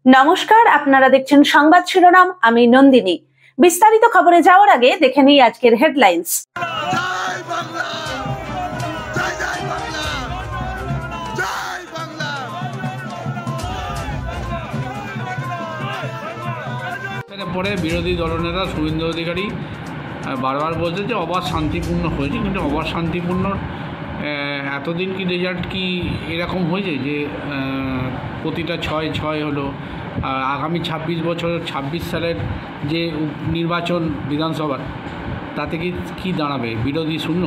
নমস্কার, আপনারা দেখছেন সংবাদ শিরোনাম। আমি নন্দিনী। বিস্তারিত খবরে যাওয়ার আগে দেখে নিই আজকের হেডলাইন্স। পরে বিরোধী দলনেতা শুভেন্দু অধিকারী বারবার বলছে যে অবাধ শান্তিপূর্ণ হয়েছে, কিন্তু অবাধ শান্তিপূর্ণ এতদিন কি রেজাল্ট কি এরকম হয়েছে যে প্রতিটা 6-6 হলো? আগামী 26 সালের যে নির্বাচন বিধানসভার, তাতে কি দাঁড়াবে? বিরোধী শূন্য?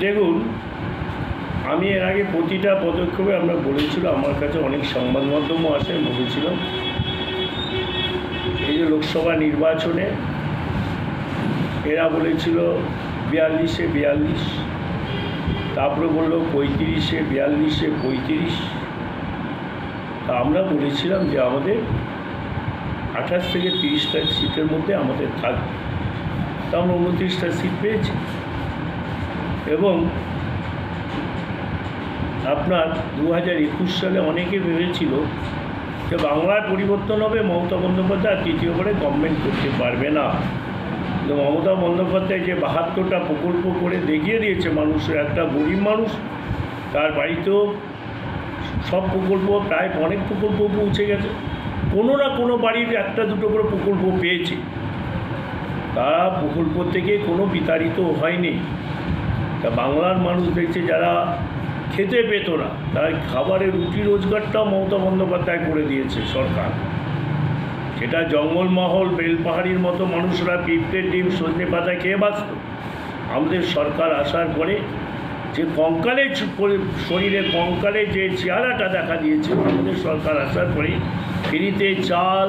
দেখুন, আমি এর আগে প্রতিটা পদক্ষেপে আমরা বলেছিল, আমার কাছে অনেক সংবাদ মাধ্যমও আসে, বলেছিলাম এই যে লোকসভা নির্বাচনে এরা বলেছিল 42-এ 42, তারপরে বললো 35-এ 42-এ 35। তা আমরা বলেছিলাম যে আমাদের 28 থেকে 30টা সিটের মধ্যে আমাদের থাকবে। তা আমরা 29টা সিট পেয়েছি। এবং আপনার 2021 সালে অনেকে ভেবেছিল যে বাংলার পরিবর্তন হবে, মমতা বন্দ্যোপাধ্যায় তৃতীয়বারে গভর্নমেন্ট করতে পারবে না। তো মমতা বন্দ্যোপাধ্যায় যে 72টা প্রকল্প করে দেখিয়ে দিয়েছে মানুষের, একটা গরিব মানুষ তার বাড়িতেও সব প্রকল্প, প্রায় অনেক প্রকল্প পৌঁছে গেছে। কোনো না কোনো বাড়ির একটা দুটো করে প্রকল্প পেয়েছে। তারা প্রকল্প থেকে কোনো বিতাড়িত হয়নি। তা বাংলার মানুষ দেখছে যারা খেতে পেত না, তার খাবারের রুটি রোজগারটাও মমতা বন্দ্যোপাধ্যায় করে দিয়েছে সরকার। সেটা জঙ্গলমহল, বেলপাহাড়ির মতো মানুষরা পিঁপড়ের ডিম, সজনে পাতা খেয়ে বাঁচত। আমাদের সরকার আসার পরে যে কঙ্কালে শরীরে কঙ্কালে যে চেহারাটা দেখা দিয়েছে, আমাদের সরকার আসার পরে ফ্রিতে চাল,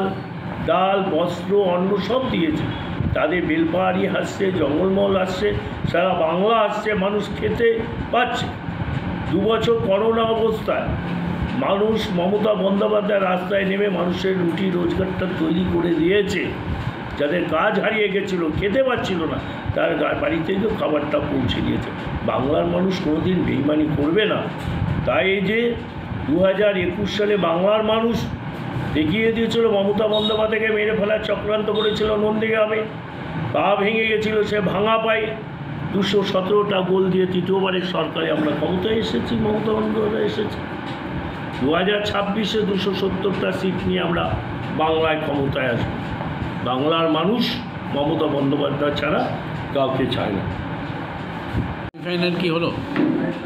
ডাল, বস্ত্র, অন্ন সব দিয়েছে। তাদের বেলপাহাড়ি আসছে, জঙ্গলমহল আসছে, সারা বাংলা আসছে, মানুষ খেতে পাচ্ছে। 2 বছর করোনা অবস্থায় মানুষ মমতা বন্দ্যোপাধ্যায় রাস্তায় নেমে মানুষের রুটি রোজগারটা তৈরি করে দিয়েছে। যাদের কাজ হারিয়ে গেছিলো, খেতে পাচ্ছিল না, তার বাড়িতে যে খাবারটা পৌঁছে দিয়েছে। বাংলার মানুষ কোনোদিন বেইমানি করবে না। তাই এই যে 2021 সালে বাংলার মানুষ দেখিয়ে দিয়েছিল, মমতা বন্দ্যোপাধ্যায়কে মেরে ফেলার চক্রান্ত করেছিল নন্দীগ্রামে, পা ভেঙে গেছিল, সে ভাঙা পায়ে 217টা গোল দিয়ে তৃতীয়বারের সরকারে আমরা ক্ষমতায় এসেছি, মমতা বন্দ্যোপাধ্যায় এসেছে। 2026-এ 270টা সিট নিয়ে আমরা বাংলায় ক্ষমতায় আসবো। বাংলার মানুষ মমতা বন্দ্যোপাধ্যায় ছাড়া কাউকে চায় না। সেমিফাইনাল কি হলো?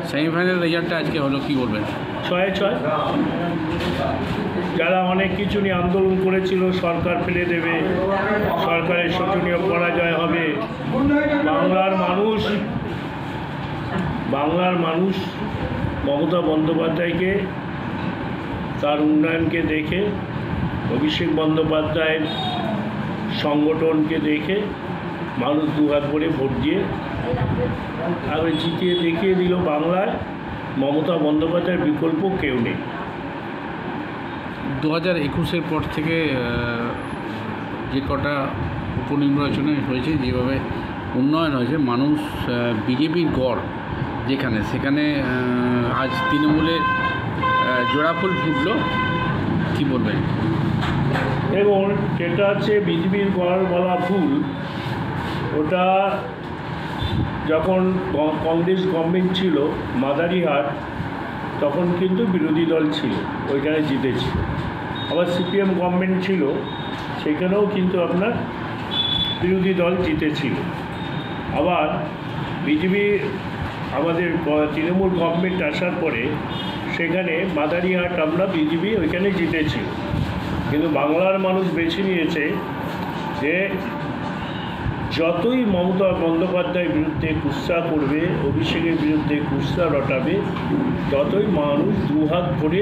সেমিফাইনাল রেজাল্টটা আজকে হলো, কি বলবেন? 6-6। যারা অনেক কিছু নিয়ে আন্দোলন করেছিল, সরকার ফেলে দেবে, সরকারের শোচনীয় পরাজয় হবে, বাংলার মানুষ মমতা বন্দ্যোপাধ্যায়কে, তার উন্নয়নকে দেখে, অভিষেক বন্দ্যোপাধ্যায়ের সংগঠনকে দেখে মানুষ দুহাত ভরে ভোট দিয়ে আবার জিতিয়ে দেখিয়ে দিল বাংলায় মমতা বন্দ্যোপাধ্যায়ের বিকল্প কেউ নেই। 2021-এর পর থেকে যে কটা উপনির্বাচনে হয়েছে, যেভাবে উন্নয়ন হয়েছে, মানুষ বিজেপির গড় যেখানে সেখানে আজ তৃণমূলের জোড়াফুল ফুটলো, কী বলবেন? দেখুন, যেটা হচ্ছে বিজেপির গড় বলা ফুল, ওটা যখন কংগ্রেস গভর্নমেন্ট ছিল মাদারিহাট, তখন কিন্তু বিরোধী দল ছিল, ওইখানে জিতেছিল। আবার সিপিএম গভর্নমেন্ট ছিল, সেখানেও কিন্তু আপনার বিরোধী দল জিতেছিল। আবার বিজেপি আমাদের তৃণমূল গভর্নমেন্ট আসার পরে সেখানে মাদারিহাট আমরা বিজেপি ওইখানে জিতেছিল। কিন্তু বাংলার মানুষ বেছে নিয়েছে যে যতই মমতা বন্দ্যোপাধ্যায়ের বিরুদ্ধে কুৎসা করবে, অভিষেকের বিরুদ্ধে কুৎসা রটাবে, ততই মানুষ দুহাত ভরে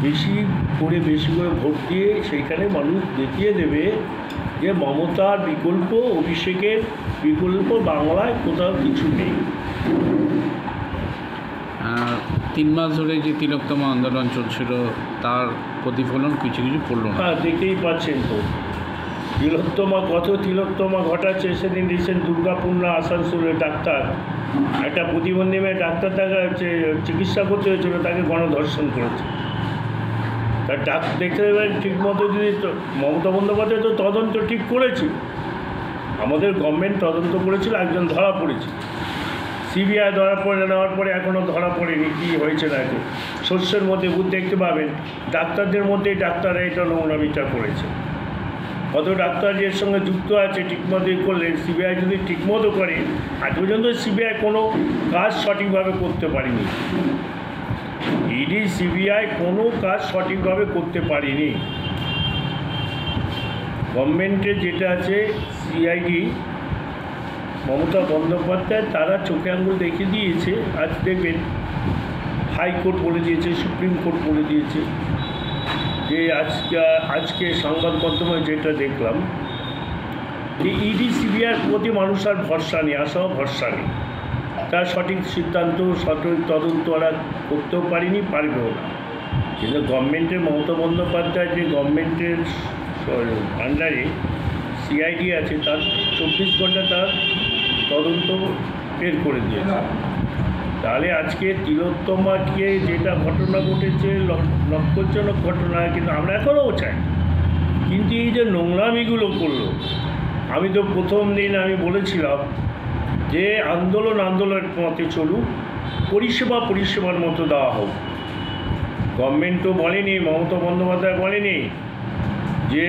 বেশি করে ভোট দিয়ে সেইখানে মানুষ দেখিয়ে দেবে যে মমতার বিকল্প, অভিষেকের বিকল্প বাংলায় কোথাও কিছু নেই। 3 মাস ধরে যে তিলোত্তমা আন্দোলন চলছিল, তার প্রতিফলন কিছু পড়ল না। হ্যাঁ, দেখতেই পাচ্ছেন তো তিলোত্তমা ঘটাচ্ছে। সেদিন রিসেন্ট দুর্গাপুর না আসানসোলের ডাক্তার, একটা প্রতিবন্ধী মেয়ে ডাক্তার, তাকে চিকিৎসা করতে হয়েছিল, তাকে গণধর্ষণ করেছে। তার দেখতে দেবেন ঠিক মতো যদি মমতা বন্দ্যোপাধ্যায় তো তদন্ত ঠিক করেছি, আমাদের গভর্নমেন্ট তদন্ত করেছিল, একজন ধরা পড়েছে, সিবিআই ধরা পড়ে নেওয়ার পরে এখনও ধরা পড়েনি কী হয়েছে না এখন শস্যের মধ্যে ভূত দেখতে পাবেন। ডাক্তারদের মধ্যেই ডাক্তাররা এটা নোংরামিটা করেছে, কত ডাক্তার এর সঙ্গে যুক্ত আছে ঠিকমতো করলে সিবিআই যদি ঠিকমতো করে, আজ পর্যন্ত সিবিআই কোনো কাজ সঠিকভাবে করতে পারেনি, ইডি সিবিআই কোনো কাজ সঠিকভাবে করতে পারেনি। গভর্নমেন্টের যেটা আছে সিআইডি মমতা বন্দ্যোপাধ্যায় তারা চোখে আঙুল দেখিয়ে দিয়েছে। আজ দেখবেন হাইকোর্ট বলে দিয়েছে, সুপ্রিম কোর্ট বলে দিয়েছে যে আজকে সংবাদ মাধ্যমে যেটা দেখলাম যে ইডি সিবিআইয়ের প্রতি মানুষ আর ভরসা নেই, আসাও ভরসা নেই, তার সঠিক সিদ্ধান্ত সঠিক তদন্ত ওরা করতেও পারেনি, পারবেও না। কিন্তু গভর্নমেন্টের মমতা বন্দ্যোপাধ্যায় যে গভর্নমেন্টের আন্ডারে সিআইডি আছে তার 24 ঘন্টা তার তদন্ত বের করে দিয়েছে। তাহলে আজকে তিলোত্তমাকে যেটা ঘটনা ঘটেছে লক্ষ্যজনক ঘটনা, কিন্তু আমরা এখনও চাই, কিন্তু এই যে নোংরামিগুলো করলো, আমি তো প্রথম দিন আমি বলেছিলাম যে আন্দোলনের মতে চলুক, পরিষেবার মতো দেওয়া হোক। গভর্নমেন্টও বলেনি, মমতা বন্দ্যোপাধ্যায় বলেনি যে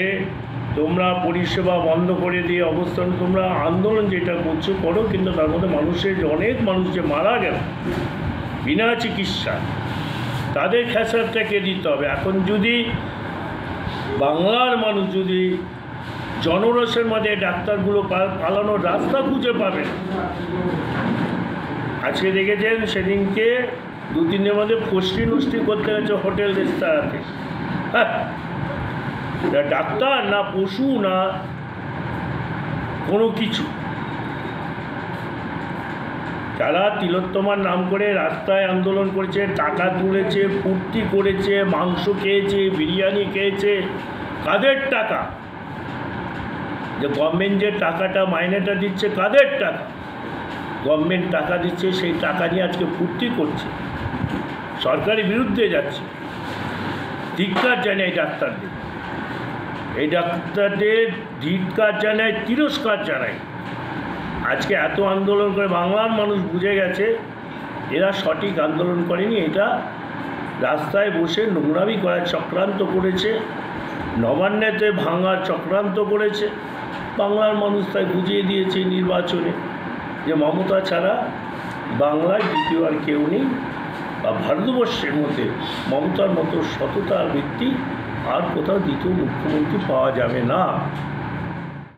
তোমরা পরিষেবা বন্ধ করে দিয়ে অবস্থান, তোমরা আন্দোলন যেটা করছো করো, কিন্তু তার মধ্যে অনেক মানুষ যে মারা গেল বিনা চিকিৎসা, তাদের খেসারটাকে দিতে হবে। এখন যদি বাংলার মানুষ যদি জনরসের মধ্যে ডাক্তারগুলো পালানোর রাস্তা খুঁজে পাবে, আজকে দেখেছেন সেদিনকে 2-3 দিনের মধ্যে ফষ্টি করতে গেছে হোটেল রেস্তোরাঁতে, হ্যাঁ, না ডাক্তার না পশু না কোনো কিছু। যারা তিলোত্তমার নাম করে রাস্তায় আন্দোলন করেছে, টাকা তুলেছে, ফুর্তি করেছে, মাংস খেয়েছে, বিরিয়ানি খেয়েছে, কাদের টাকা? যে গভর্নমেন্ট যে টাকাটা মাইনেটা দিচ্ছে কাদের টাকা? গভর্নমেন্ট টাকা দিচ্ছে, সেই টাকা নিয়ে আজকে ফুর্তি করছে, সরকারের বিরুদ্ধে যাচ্ছে। ধিক্কার জানাই ডাক্তারদের, এই ডাক্তারদের ধিক্কার জানাই, তিরস্কার জানাই। আজকে এত আন্দোলন করে বাংলার মানুষ বুঝে গেছে এরা সঠিক আন্দোলন করেনি, এটা রাস্তায় বসে নোংরামি করার চক্রান্ত করেছে, নবান্নেতে ভাঙার চক্রান্ত করেছে। বাংলার মানুষ তাই বুঝিয়ে দিয়েছে নির্বাচনে যে মমতা ছাড়া বাংলায় দ্বিতীয় আর কেউ নেই, বা ভারতবর্ষের মধ্যে মমতার মতো সততার ব্যক্তি আর কোথাও দ্বিতীয় মুখ্যমন্ত্রী পাওয়া যাবে না।